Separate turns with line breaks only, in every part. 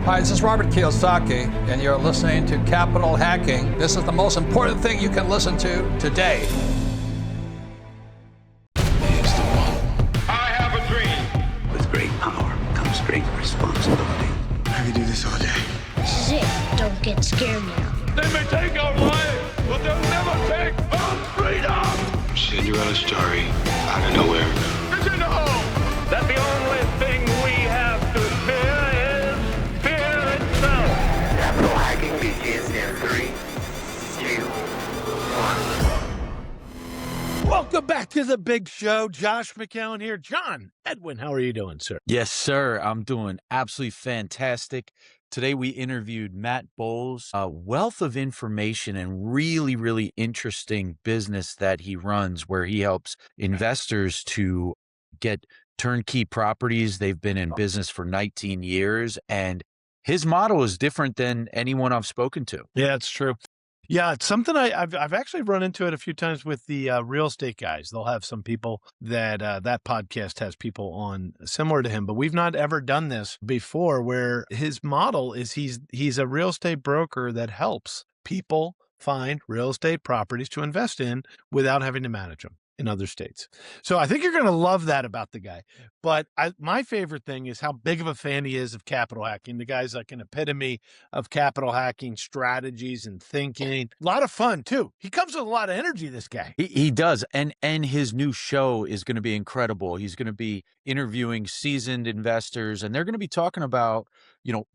Hi, this is Robert Kiyosaki, and you're listening to Capital Hacking. This is the most important thing you can listen to today.
He's the one.
I have a dream.
With great power comes great responsibility.
I could do this all day.
This is it. Don't get scared now.
They may take our lives, but they'll never take our freedom.
Cinderella's story out of nowhere.
Did you know that the only thing we have to fear is fear itself?
Capital hacking begins in 3, 2, 1.
Welcome back to the big show. Josh McCown here. John Edwin, how are you doing, sir?
Yes, sir. I'm doing absolutely fantastic. Today we interviewed Matt Bowles, a wealth of information and really, really interesting business that he runs where he helps investors to get turnkey properties. They've been in business for 19 years, and his model is different than anyone I've spoken to.
Yeah, it's true. Yeah, it's something I've actually run into it a few times with the real estate guys. They'll have some people that that podcast has people on similar to him, but we've not ever done this before. Where his model is he's a real estate broker that helps people find real estate properties to invest in without having to manage them in other states. So I think you're going to love that about the guy. But my favorite thing is how big of a fan he is of capital hacking. The guy's like an epitome of capital hacking strategies and thinking. A lot of fun too. He comes with a lot of energy, this guy.
He does. And his new show is going to be incredible. He's going to be interviewing seasoned investors, and they're going to be talking about,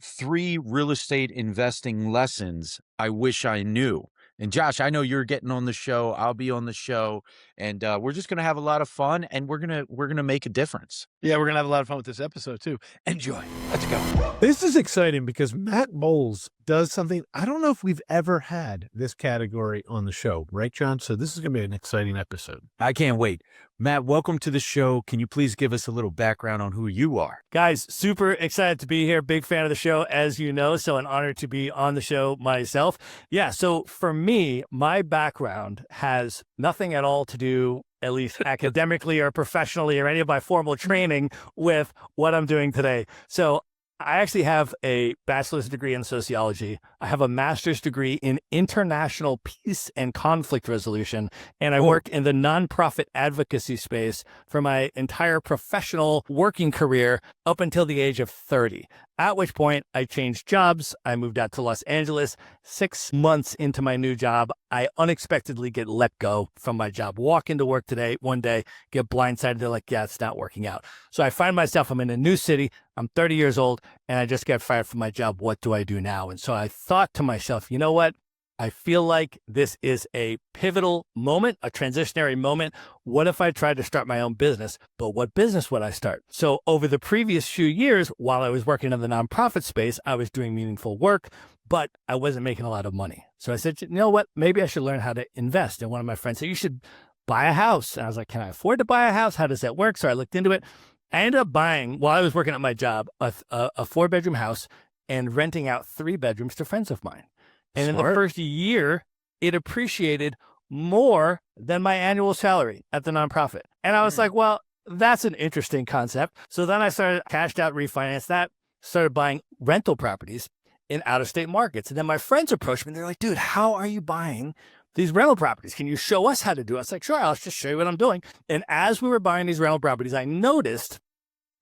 3 real estate investing lessons I wish I knew. And Josh, I know you're getting on the show. I'll be on the show, and we're just going to have a lot of fun, and we're gonna make a difference.
Yeah, we're gonna have a lot of fun with this episode too. Enjoy. Let's go. This is exciting because Matt Bowles does something I don't know if we've ever had this category on the show, right, John? So this is gonna be an exciting episode.
I can't wait. Matt, welcome to the show. Can you please give us a little background on who you are?
Guys, super excited to be here. Big fan of the show, as you know, so an honor to be on the show myself. Yeah, so for me, my background has nothing at all to do, at least academically or professionally or any of my formal training, with what I'm doing today. So I actually have a bachelor's degree in sociology. I have a master's degree in international peace and conflict resolution, and I work in the nonprofit advocacy space for my entire professional working career up until the age of 30, at which point I changed jobs. I moved out to Los Angeles. 6 months into my new job, I unexpectedly get let go from my job. Walk into work one day, get blindsided. They're like, yeah, it's not working out. So I find myself, I'm in a new city. I'm 30 years old, and I just got fired from my job. What do I do now? And so I thought to myself, you know what? I feel like this is a pivotal moment, a transitionary moment. What if I tried to start my own business? But what business would I start? So over the previous few years, while I was working in the nonprofit space, I was doing meaningful work, but I wasn't making a lot of money. So I said, you know what? Maybe I should learn how to invest. And one of my friends said, you should buy a house. And I was like, can I afford to buy a house? How does that work? So I looked into it. I ended up buying, while I was working at my job, a 4-bedroom house and renting out 3 bedrooms to friends of mine. And in the first year, it appreciated more than my annual salary at the nonprofit. And I was like, well, that's an interesting concept. So then I cashed out, refinanced that, started buying rental properties in out-of-state markets. And then my friends approached me and they're like, dude, how are you buying these rental properties? Can you show us how to do it? I was like, sure, I'll just show you what I'm doing. And as we were buying these rental properties, I noticed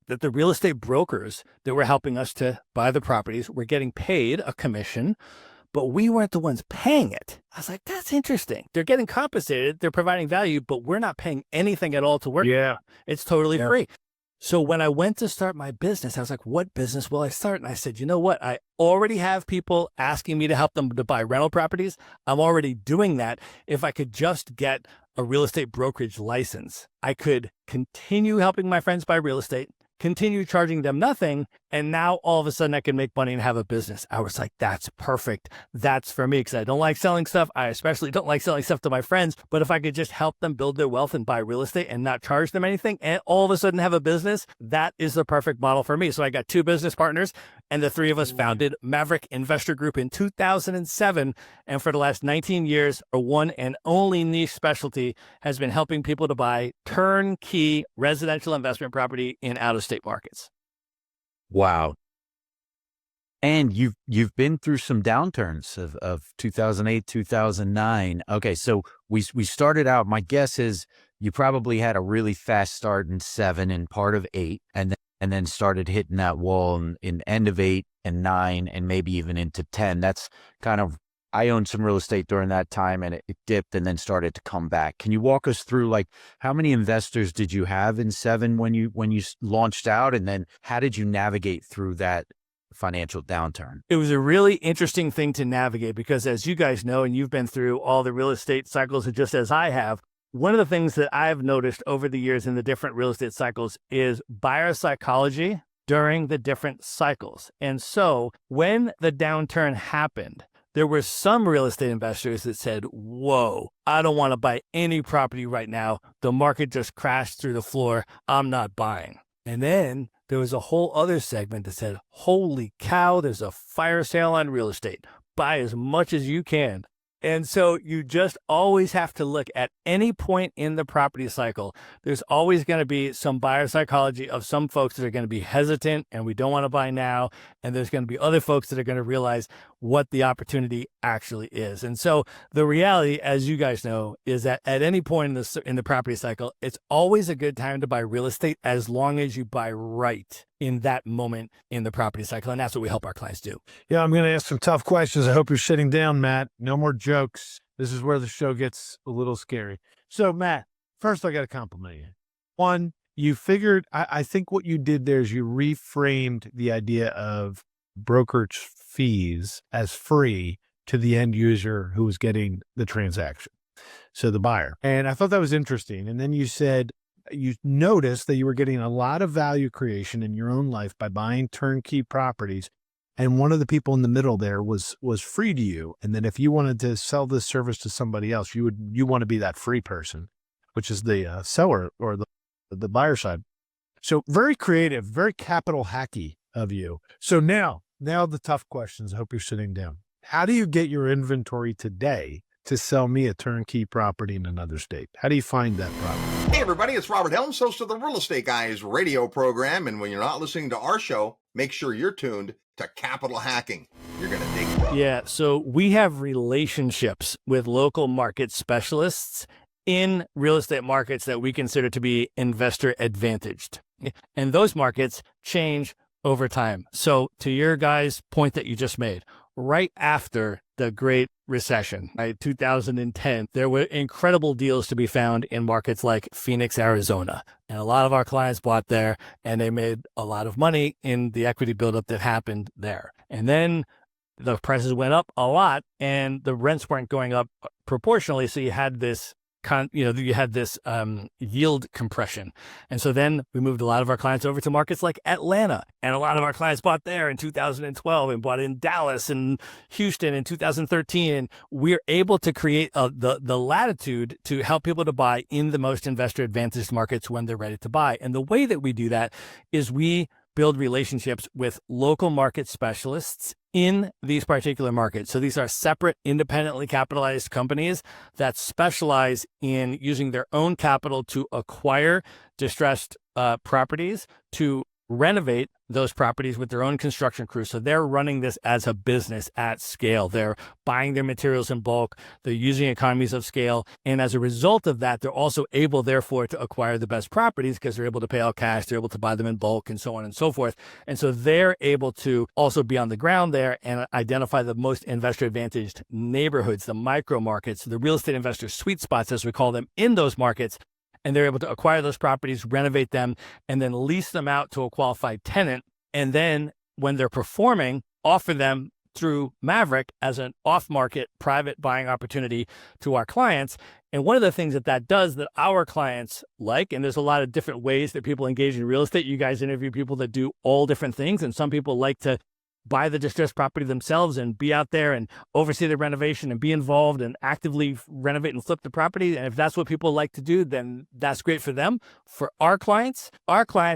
that the real estate brokers that were helping us to buy the properties were getting paid a commission, but we weren't the ones paying it. I was like, that's interesting. They're getting compensated. They're providing value, but we're not paying anything at all to work.
Yeah.
It's totally free. So when I went to start my business, I was like, what business will I start? And I said, you know what? I already have people asking me to help them to buy rental properties. I'm already doing that. If I could just get a real estate brokerage license, I could continue helping my friends buy real estate, continue charging them nothing, and now all of a sudden I can make money and have a business. I was like, that's perfect. That's for me, because I don't like selling stuff. I especially don't like selling stuff to my friends. But if I could just help them build their wealth and buy real estate and not charge them anything, and all of a sudden have a business, that is the perfect model for me. So I got 2 business partners, and the 3 of us founded Maverick Investor Group in 2007. And for the last 19 years, our one and only niche specialty has been helping people to buy turnkey residential investment property in out-of-state markets.
Wow. And you've been through some downturns of 2008, 2009. Okay, so we started out, my guess is you probably had a really fast start in 7 and part of 8, and then started hitting that wall in end of 8 and 9 and maybe even into 10. That's kind of, I owned some real estate during that time, and it dipped and then started to come back. Can you walk us through, like, how many investors did you have in 7 when you launched out, and then how did you navigate through that financial downturn?
It was a really interesting thing to navigate because, as you guys know, and you've been through all the real estate cycles just as I have, one of the things that I've noticed over the years in the different real estate cycles is buyer psychology during the different cycles. And so when the downturn happened, there were some real estate investors that said, whoa, I don't want to buy any property right now. The market just crashed through the floor. I'm not buying. And then there was a whole other segment that said, holy cow, there's a fire sale on real estate. Buy as much as you can. And so you just always have to look at any point in the property cycle. There's always going to be some buyer psychology of some folks that are going to be hesitant and we don't want to buy now. And there's going to be other folks that are going to realize what the opportunity actually is. And so the reality, as you guys know, is that at any point in the property cycle, it's always a good time to buy real estate as long as you buy right in that moment in the property cycle. And that's what we help our clients do.
Yeah, I'm going to ask some tough questions. I hope you're sitting down, Matt. No more jokes. This is where the show gets a little scary. So, Matt, first I got to compliment you. One, you figured, I think what you did there is you reframed the idea of brokerage fees as free to the end user who was getting the transaction. So the buyer. And I thought that was interesting. And then you said, you noticed that you were getting a lot of value creation in your own life by buying turnkey properties. And one of the people in the middle there was free to you. And then if you wanted to sell this service to somebody else, you want to be that free person, which is the seller or the buyer side. So very creative, very capital hacky of you. So now the tough questions. I hope you're sitting down. How do you get your inventory today to sell me a turnkey property in another state? How do you find that property?
Hey everybody, it's Robert Helms, host of the Real Estate Guys radio program. And when you're not listening to our show, make sure you're tuned to Capital Hacking. You're going to dig it.
Yeah, so we have relationships with local market specialists in real estate markets that we consider to be investor advantaged. And those markets change over time. So to your guys' point that you just made, right after the Great Recession, right, 2010, there were incredible deals to be found in markets like Phoenix, Arizona. And a lot of our clients bought there and they made a lot of money in the equity buildup that happened there. And then the prices went up a lot and the rents weren't going up proportionally. So you had this yield compression. And so then we moved a lot of our clients over to markets like Atlanta. And a lot of our clients bought there in 2012 and bought in Dallas and Houston in 2013. And we're able to create the latitude to help people to buy in the most investor advantaged markets when they're ready to buy. And the way that we do that is we build relationships with local market specialists in these particular markets. So these are separate, independently capitalized companies that specialize in using their own capital to acquire distressed properties, to renovate those properties with their own construction crew. So they're running this as a business at scale. They're buying their materials in bulk. They're using economies of scale. And as a result of that, they're also able, therefore, to acquire the best properties because they're able to pay out cash. They're able to buy them in bulk and so on and so forth. And so they're able to also be on the ground there and identify the most investor advantaged neighborhoods, the micro markets, the real estate investor sweet spots, as we call them, in those markets. And they're able to acquire those properties, renovate them, and then lease them out to a qualified tenant. And then when they're performing, offer them through Maverick as an off-market private buying opportunity to our clients. And one of the things that does that our clients like, and there's a lot of different ways that people engage in real estate. You guys interview people that do all different things. And some people like to buy the distressed property themselves and be out there and oversee the renovation and be involved and actively renovate and flip the property. And if that's what people like to do, then that's great for them. For our clients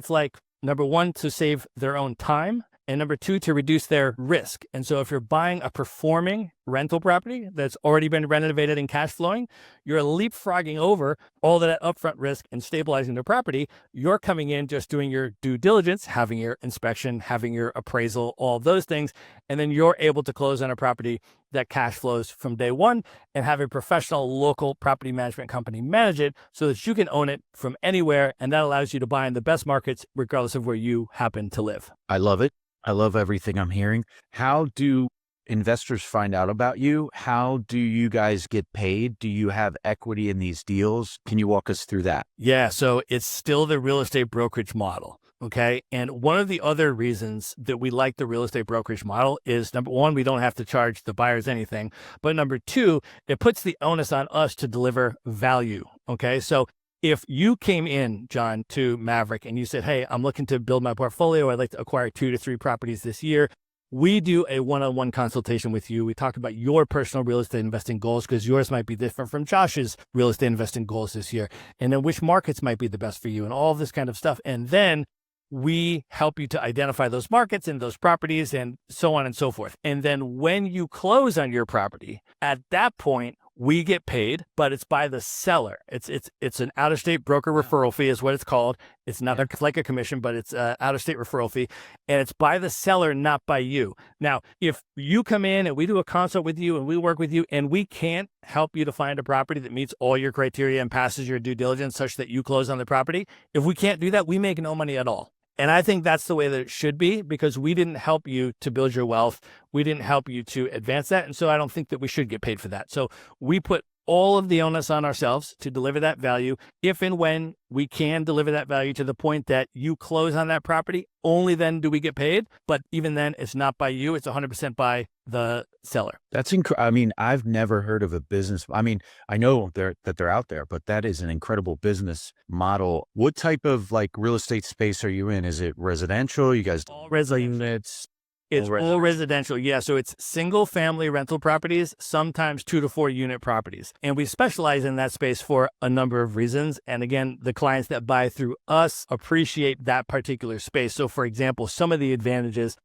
like, number one, to save their own time and number two, to reduce their risk. And so if you're buying a performing rental property that's already been renovated and cash flowing, you're leapfrogging over all of that upfront risk and stabilizing the property. You're coming in just doing your due diligence, having your inspection, having your appraisal, all those things. And then you're able to close on a property that cash flows from day one and have a professional local property management company manage it so that you can own it from anywhere. And that allows you to buy in the best markets, regardless of where you happen to live.
I love it. I love everything I'm hearing. How do investors find out about you? How do you guys get paid? Do you have equity in these deals? Can you walk us through that?
Yeah, so it's still the real estate brokerage model. Okay. And one of the other reasons that we like the real estate brokerage model is, number one, we don't have to charge the buyers anything. But number two, it puts the onus on us to deliver value. Okay. So if you came in, John, to Maverick and you said, hey, I'm looking to build my portfolio, I'd like to acquire 2 to 3 properties this year, we do a one-on-one consultation with you. We talk about your personal real estate investing goals, because yours might be different from Josh's real estate investing goals this year, and then which markets might be the best for you and all this kind of stuff. And then we help you to identify those markets and those properties and so on and so forth. And then when you close on your property, at that point, we get paid, but it's by the seller. It's an out-of-state broker referral fee is what it's called. It's not like a commission, but it's an out-of-state referral fee, and it's by the seller, not by you. Now, if you come in and we do a consult with you and we work with you and we can't help you to find a property that meets all your criteria and passes your due diligence such that you close on the property, if we can't do that, we make no money at all. And I think that's the way that it should be, because we didn't help you to build your wealth. We didn't help you to advance that. And so I don't think that we should get paid for that. So we put all of the onus on ourselves to deliver that value. If and when we can deliver that value to the point that you close on that property, only then do we get paid. But even then, it's not by you. It's 100% by the seller.
That's I mean, I've never heard of a business. I mean, I know that they're out there, but that is an incredible business model. What type of like real estate space are you in? Is it residential? You guys
all units. It's all residential. Yeah. So it's single family rental properties, sometimes 2 to 4 unit properties. And we specialize in that space for a number of reasons. And again, the clients that buy through us appreciate that particular space. So for example, some of the advantages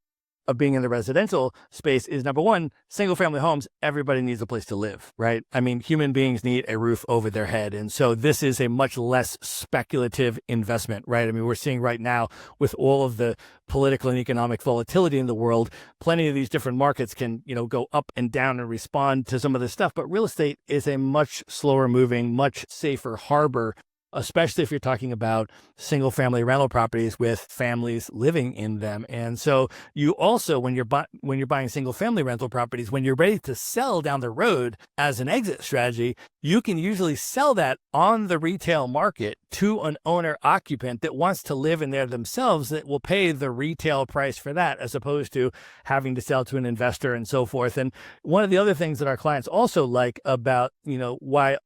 of being in the residential space is, number one, single family homes, everybody needs a place to live, right? I mean, human beings need a roof over their head. And so this is a much less speculative investment, right? I mean, we're seeing right now with all of the political and economic volatility in the world, plenty of these different markets can, go up and down and respond to some of this stuff. But real estate is a much slower moving, much safer harbor, especially if you're talking about single family rental properties with families living in them. And so you also, when you're buying single family rental properties, when you're ready to sell down the road as an exit strategy, you can usually sell that on the retail market to an owner occupant that wants to live in there themselves, that will pay the retail price for that, as opposed to having to sell to an investor and so forth. And one of the other things that our clients also like about, why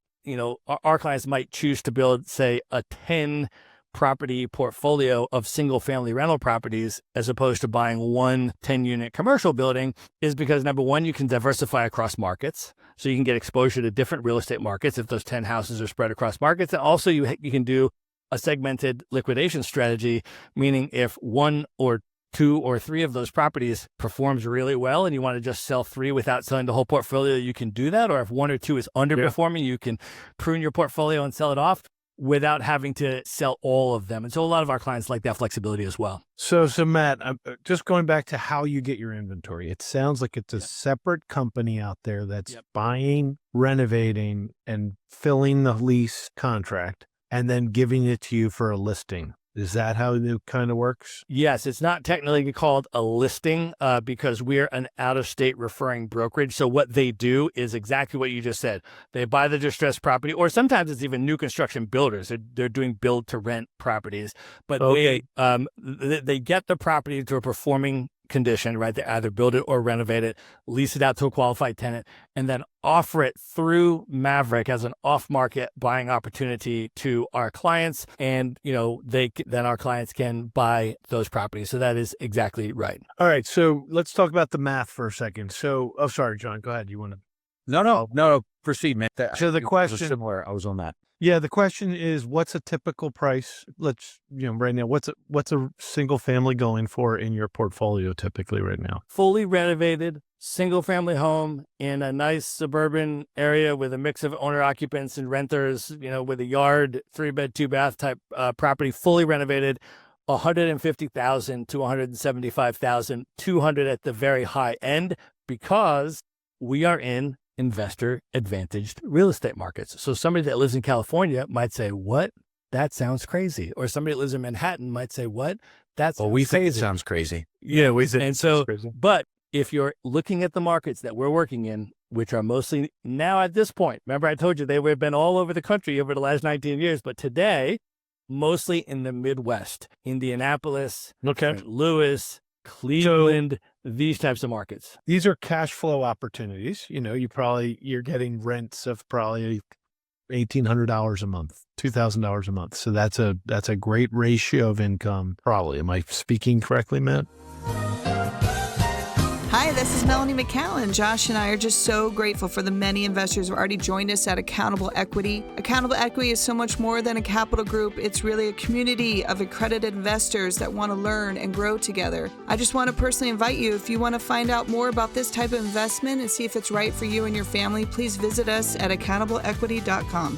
our clients might choose to build, say, a 10 property portfolio of single family rental properties as opposed to buying one 10-unit commercial building, is because, number one, you can diversify across markets. So you can get exposure to different real estate markets if those 10 houses are spread across markets. And also you can do a segmented liquidation strategy, meaning if 1 or 2 or 3 of those properties performs really well and you want to just sell 3 without selling the whole portfolio, you can do that. Or if 1 or 2 is underperforming, you can prune your portfolio and sell it off without having to sell all of them. And so a lot of our clients like that flexibility as well.
So Matt, just going back to how you get your inventory, it sounds like it's a separate company out there that's buying, renovating, and filling the lease contract and then giving it to you for a listing. Is that how it kind of works?
Yes, it's not technically called a listing because we're an out-of-state referring brokerage. So what they do is exactly what you just said. They buy the distressed property, or sometimes it's even new construction builders. They're doing build-to-rent properties, but they get the property to a performing condition, right? They either build it or renovate it, lease it out to a qualified tenant, and then offer it through Maverick as an off-market buying opportunity to our clients. And, then our clients can buy those properties. So that is exactly right.
All right. So let's talk about the math for a second. So, sorry, John, go ahead. You want to?
No. Proceed, man.
So the question,
similar. I was on that.
Yeah, the question is, what's a typical price? Let's, right now, what's a single family going for in your portfolio typically right now?
Fully renovated, single family home in a nice suburban area with a mix of owner occupants and renters, with a yard, 3-bed, 2-bath type property, fully renovated, 150,000 to 175,000, 200 at the very high end, because we are in investor advantaged real estate markets. So somebody that lives in California might say, what? That sounds crazy. Or somebody that lives in Manhattan might say, what? That's
we think it sounds crazy.
Yeah, we think
and so,
crazy.
But if you're looking at the markets that we're working in, which are mostly now at this point, remember I told you they have been all over the country over the last 19 years, but today, mostly in the Midwest, Indianapolis, St. Louis, Cleveland, these types of markets.
These are cash flow opportunities. You're getting rents of probably $1,800 a month, $2,000 a month. So that's a great ratio of income. Probably. Am I speaking correctly, Matt?
Hi, this is Melanie McCallan. Josh and I are just so grateful for the many investors who already joined us at Accountable Equity. Accountable Equity is so much more than a capital group. It's really a community of accredited investors that want to learn and grow together. I just want to personally invite you, if you want to find out more about this type of investment and see if it's right for you and your family, please visit us at accountableequity.com.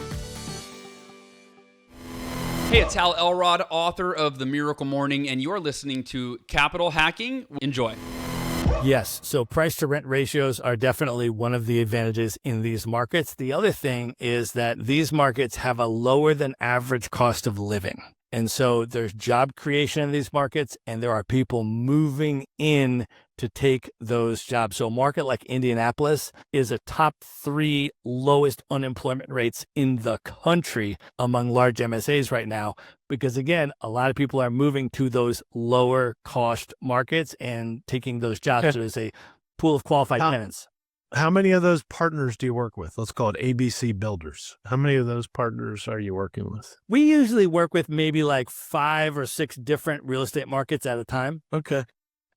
Hey, it's Hal Elrod, author of The Miracle Morning, and you're listening to Capital Hacking. Enjoy.
Yes. So price to rent ratios are definitely one of the advantages in these markets. The other thing is that these markets have a lower than average cost of living. And so there's job creation in these markets, and there are people moving in to take those jobs. So a market like Indianapolis is a top 3 lowest unemployment rates in the country among large MSAs right now, because again, a lot of people are moving to those lower cost markets and taking those jobs. So there's a pool of qualified tenants.
How many of those partners do you work with? Let's call it ABC Builders. How many of those partners are you working with?
We usually work with maybe like 5 or 6 different real estate markets at a time.
Okay.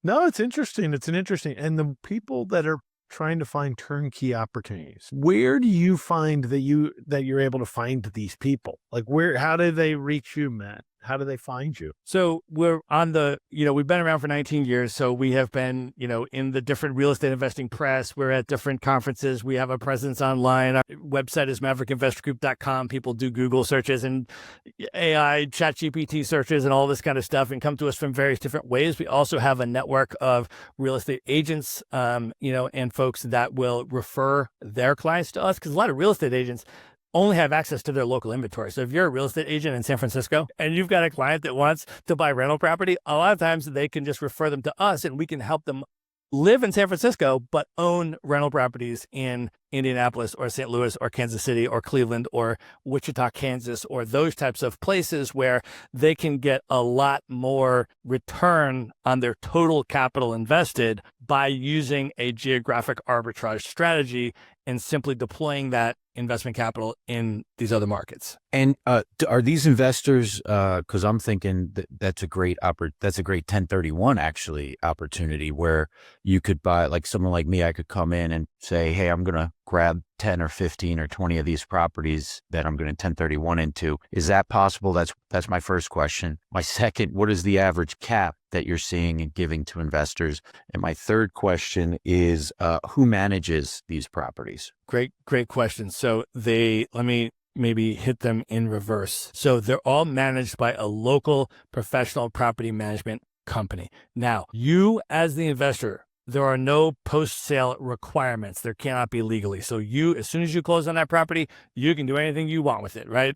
No, it's interesting. And the people that are trying to find turnkey opportunities, where do you find that you're able to find these people? Like how do they reach you, Matt? How do they find you?
So we're on we've been around for 19 years. So we have been, in the different real estate investing press. We're at different conferences. We have a presence online. Our website is maverickinvestorgroup.com. People do Google searches and AI, ChatGPT searches and all this kind of stuff and come to us from various different ways. We also have a network of real estate agents, and folks that will refer their clients to us, because a lot of real estate agents only have access to their local inventory. So if you're a real estate agent in San Francisco and you've got a client that wants to buy rental property, a lot of times they can just refer them to us and we can help them live in San Francisco, but own rental properties in Indianapolis or St. Louis or Kansas City or Cleveland or Wichita, Kansas, or those types of places where they can get a lot more return on their total capital invested by using a geographic arbitrage strategy and simply deploying that investment capital in these other markets.
And are these investors, because I'm thinking that's a great 1031 actually opportunity where you could buy, like someone like me, I could come in and say, hey, I'm going to grab 10 or 15 or 20 of these properties that I'm going to 1031 into. Is that possible? That's my first question. My second, what is the average cap that you're seeing and giving to investors? And my third question is, who manages these properties?
Great question. So let me maybe hit them in reverse. So they're all managed by a local professional property management company. Now, you as the investor, there are no post-sale requirements. There cannot be legally. So as soon as you close on that property, you can do anything you want with it, right?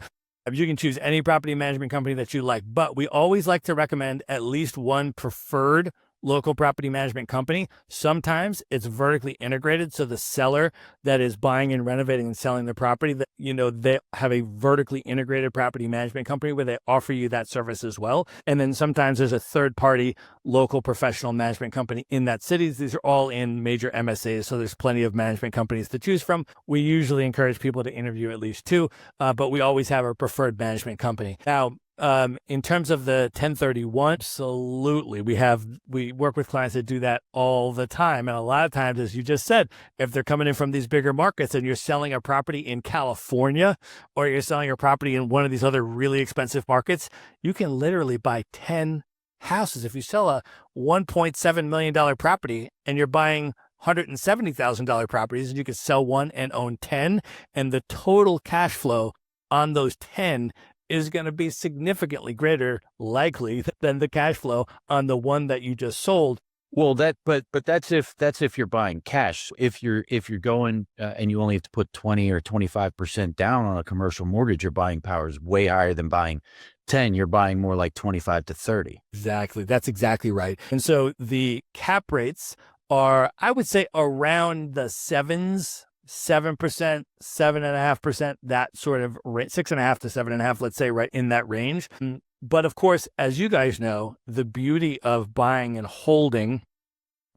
You can choose any property management company that you like, but we always like to recommend at least one preferred local property management company. Sometimes it's vertically integrated. So the seller that is buying and renovating and selling the property, they have a vertically integrated property management company where they offer you that service as well. And then sometimes there's a third party local professional management company in that city. These are all in major MSAs. So there's plenty of management companies to choose from. We usually encourage people to interview at least 2, but we always have a preferred management company. Now, In terms of the 1031, absolutely. We work with clients that do that all the time. And a lot of times, as you just said, if they're coming in from these bigger markets and you're selling a property in California or you're selling a property in one of these other really expensive markets, you can literally buy 10 houses. If you sell a $1.7 million property and you're buying $170,000 properties, and you could sell one and own 10, and the total cash flow on those 10 is going to be significantly greater, likely, than the cash flow on the one that you just sold.
Well, but that's if you're buying cash. If you're going and you only have to put 20 or 25% down on a commercial mortgage, your buying power is way higher than buying 10. You're buying more like 25 to 30.
Exactly. That's exactly right. And so the cap rates are, I would say, around the 7%, 7.5%, that sort of rate, 6.5 to 7.5, let's say, right in that range. But of course, as you guys know, the beauty of buying and holding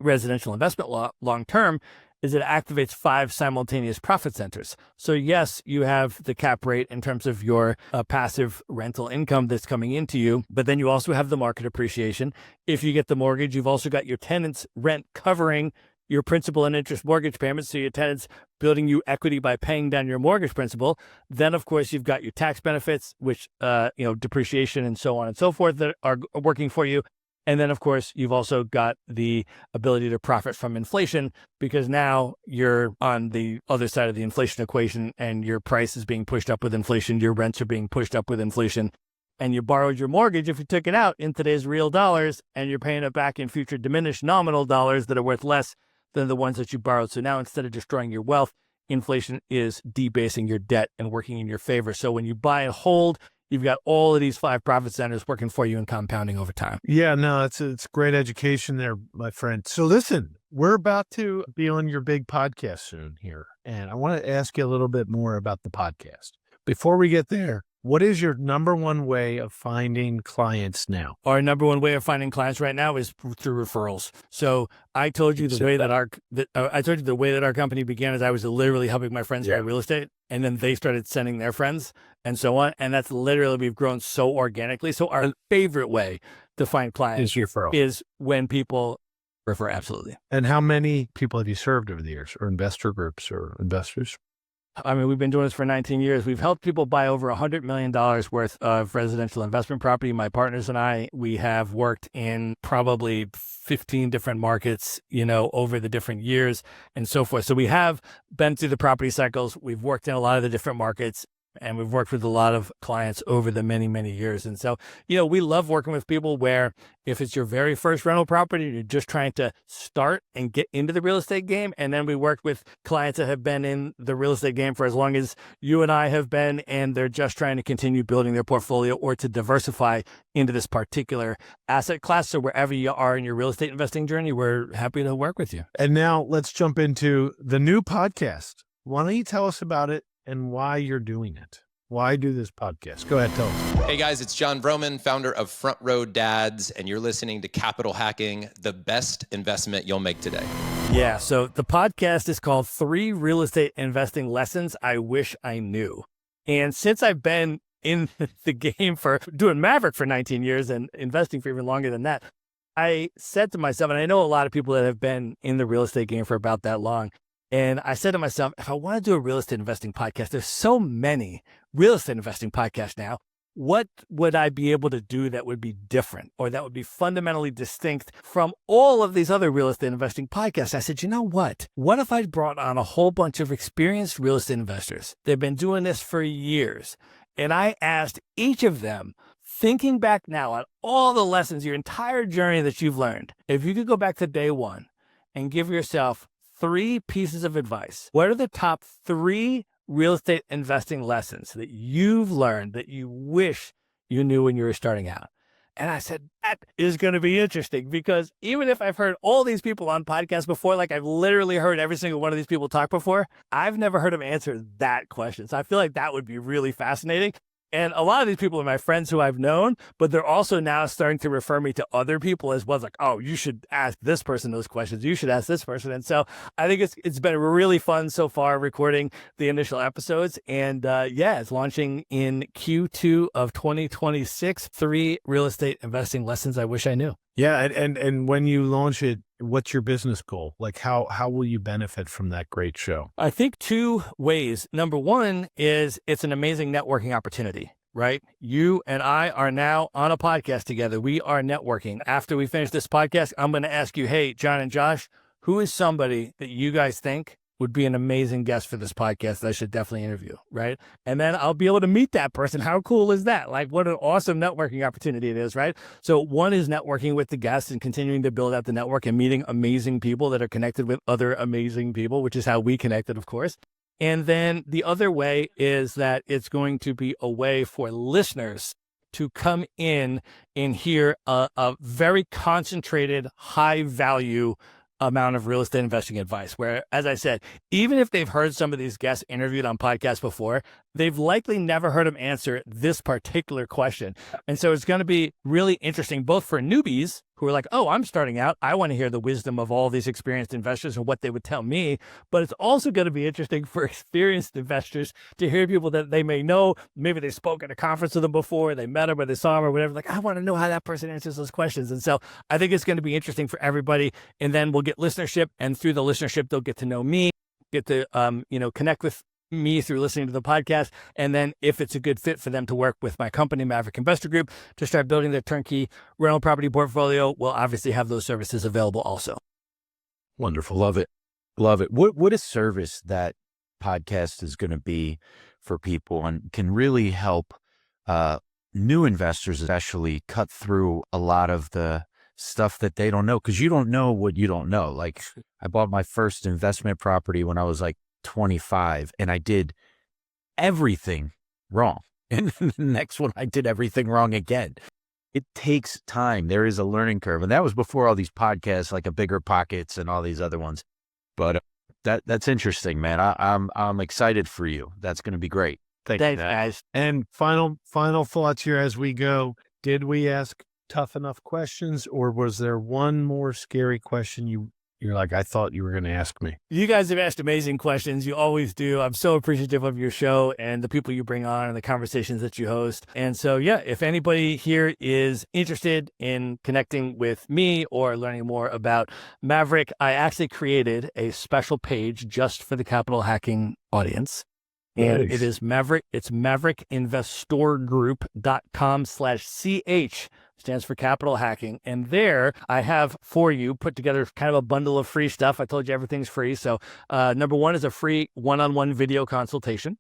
residential investment long term is it activates 5 simultaneous profit centers. So yes, you have the cap rate in terms of your passive rental income that's coming into you, but then you also have the market appreciation. If you get the mortgage, you've also got your tenants' rent covering your principal and interest mortgage payments. So your tenants building you equity by paying down your mortgage principal. Then, of course, you've got your tax benefits, which, depreciation and so on and so forth that are working for you. And then, of course, you've also got the ability to profit from inflation because now you're on the other side of the inflation equation and your price is being pushed up with inflation. Your rents are being pushed up with inflation. And you borrowed your mortgage, if you took it out in today's real dollars, and you're paying it back in future diminished nominal dollars that are worth less than the ones that you borrowed. So now instead of destroying your wealth, inflation is debasing your debt and working in your favor. So when you buy and hold, you've got all of these 5 profit centers working for you and compounding over time.
Yeah, no, it's great education there, my friend. So listen, we're about to be on your big podcast soon here. And I want to ask you a little bit more about the podcast. Before we get there, what is your number one way of finding clients now?
Our number one way of finding clients right now is through referrals. So I told you the way that our company began is I was literally helping my friends buy real estate, and then they started sending their friends and so on. And that's literally, we've grown so organically. So our favorite way to find clients is when people refer. Absolutely.
And how many people have you served over the years, or investor groups or investors?
I mean, we've been doing this for 19 years. We've helped people buy over $100 million worth of residential investment property. My partners and I, we have worked in probably 15 different markets, over the different years and so forth. So we have been through the property cycles. We've worked in a lot of the different markets, and we've worked with a lot of clients over the many, many years. And so, we love working with people where if it's your very first rental property, you're just trying to start and get into the real estate game. And then we work with clients that have been in the real estate game for as long as you and I have been, and they're just trying to continue building their portfolio or to diversify into this particular asset class. So wherever you are in your real estate investing journey, we're happy to work with you.
And now let's jump into the new podcast. Why don't you tell us about it and why you're doing it? Why do this podcast? Go ahead, tell us.
Hey guys, it's John Vroman, founder of Front Row Dads, and you're listening to Capital Hacking, the best investment you'll make today.
Yeah, so the podcast is called 3 Real Estate Investing Lessons I Wish I Knew. And since I've been in the game for doing Maverick for 19 years and investing for even longer than that, I said to myself, and I know a lot of people that have been in the real estate game for about that long, and I said to myself, if I want to do a real estate investing podcast, there's so many real estate investing podcasts now. What would I be able to do that would be different or that would be fundamentally distinct from all of these other real estate investing podcasts? I said, you know what? What if I brought on a whole bunch of experienced real estate investors? They've been doing this for years. And I asked each of them, thinking back now on all the lessons, your entire journey that you've learned, if you could go back to day one and give yourself 3 pieces of advice, what are the top 3 real estate investing lessons that you've learned that you wish you knew when you were starting out? And I said, that is going to be interesting, because even if I've heard all these people on podcasts before, like I've literally heard every single one of these people talk before, I've never heard them answer that question. So I feel like that would be really fascinating. And a lot of these people are my friends who I've known, but they're also now starting to refer me to other people as well. It's like, oh, you should ask this person those questions. You should ask this person. And so I think it's been really fun so far recording the initial episodes. And yeah, it's launching in Q2 of 2026. 3 real estate investing lessons I wish I knew.
Yeah, and when you launch it, what's your business goal? Like how will you benefit from that great show?
I think 2 ways. Number one is it's an amazing networking opportunity, right? You and I are now on a podcast together. We are networking. After we finish this podcast, I'm going to ask you, hey, John and Josh, who is somebody that you guys think would be an amazing guest for this podcast that I should definitely interview, right? And then I'll be able to meet that person. How cool is that? Like, what an awesome networking opportunity it is, right? So one is networking with the guests and continuing to build out the network and meeting amazing people that are connected with other amazing people, which is how we connected, of course. And then the other way is that it's going to be a way for listeners to come in and hear a very concentrated, high value amount of real estate investing advice, where, as I said, even if they've heard some of these guests interviewed on podcasts before, they've likely never heard them answer this particular question. And so it's going to be really interesting, both for newbies who are like, oh, I'm starting out, I want to hear the wisdom of all these experienced investors and what they would tell me. But it's also going to be interesting for experienced investors to hear people that they may know. Maybe they spoke at a conference with them before, they met them or they saw them or whatever. Like, I want to know how that person answers those questions. And so I think it's going to be interesting for everybody. And then we'll get listenership, and through the listenership, they'll get to know me, get to connect with me through listening to the podcast. And then if it's a good fit for them to work with my company, Maverick Investor Group, to start building their turnkey rental property portfolio, we'll obviously have those services available also.
Wonderful. Love it. Love it. What a service that podcast is going to be for people and can really help new investors especially cut through a lot of the stuff that they don't know, because you don't know what you don't know. Like, I bought my first investment property when I was like 25, and I did everything wrong. And the next one, I did everything wrong again. It takes time. There is a learning curve. And that was before all these podcasts, like a Bigger Pockets and all these other ones. But that's interesting, man. I'm excited for you. That's going to be great.
Thanks, guys. And final thoughts here as we go. Did we ask tough enough questions, or was there one more scary question you're like, I thought you were going to ask me?
You guys have asked amazing questions. You always do. I'm so appreciative of your show and the people you bring on and the conversations that you host. And so, yeah, if anybody here is interested in connecting with me or learning more about Maverick, I actually created a special page just for the capital hacking audience. And It is Maverick. It's maverickinvestorgroup.com/CH. Stands for capital hacking. And there I have for you put together kind of a bundle of free stuff. I told you everything's free. So number one is a free one-on-one video consultation.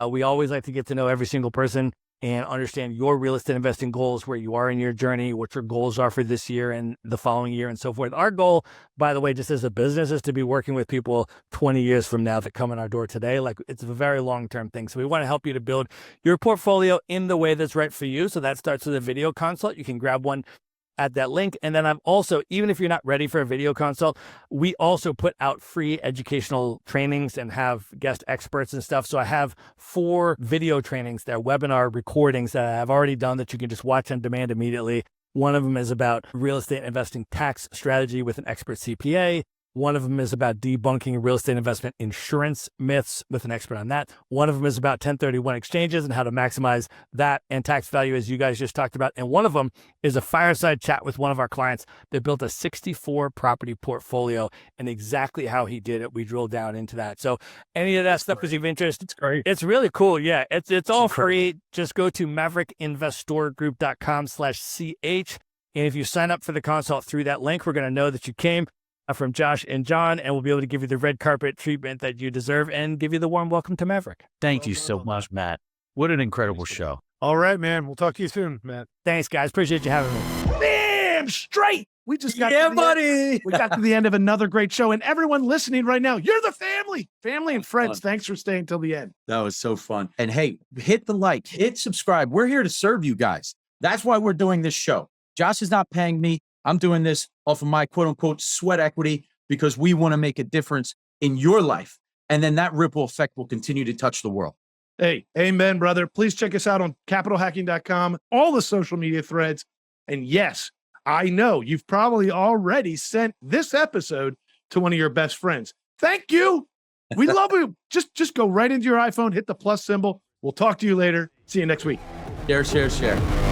We always like to get to know every single person and understand your real estate investing goals, where you are in your journey, what your goals are for this year and the following year and so forth. Our goal, by the way, just as a business, is to be working with people 20 years from now that come in our door today. Like, it's a very long-term thing. So we want to help you to build your portfolio in the way that's right for you. So that starts with a video consult. You can grab one at that link. And then I've also, even if you're not ready for a video consult, we also put out free educational trainings and have guest experts and stuff. So I have 4 video trainings, they're webinar recordings that I've already done that you can just watch on demand immediately. One of them is about real estate investing tax strategy with an expert CPA. One of them is about debunking real estate investment insurance myths with an expert on that. One of them is about 1031 exchanges and how to maximize that and tax value, as you guys just talked about. And one of them is a fireside chat with one of our clients that built a 64 property portfolio, and exactly how he did it. We drill down into that. So any of that stuff is of interest. It's great. It's really cool. Yeah, it's all free. Just go to maverickinvestorgroup.com/CH. And if you sign up for the consult through that link, we're going to know that you came from Josh and John, and we'll be able to give you the red carpet treatment that you deserve and give you the warm welcome to Maverick.
Thank you so much, Matt. What an incredible show.
All right, man. We'll talk to you soon, Matt.
Thanks, guys. Appreciate you having me.
Damn straight. We just got we got to the end of another great show, and everyone listening right now, you're the family and friends. Thanks for staying till the end.
That was so fun. And hey, hit the like, hit subscribe. We're here to serve you guys. That's why we're doing this show. Josh is not paying me. I'm doing this off of my quote unquote sweat equity, because we want to make a difference in your life. And then that ripple effect will continue to touch the world.
Hey, amen, brother. Please check us out on capitalhacking.com, all the social media threads. And yes, I know you've probably already sent this episode to one of your best friends. Thank you. We love you. Just go right into your iPhone, hit the plus symbol. We'll talk to you later. See you next week.
Share.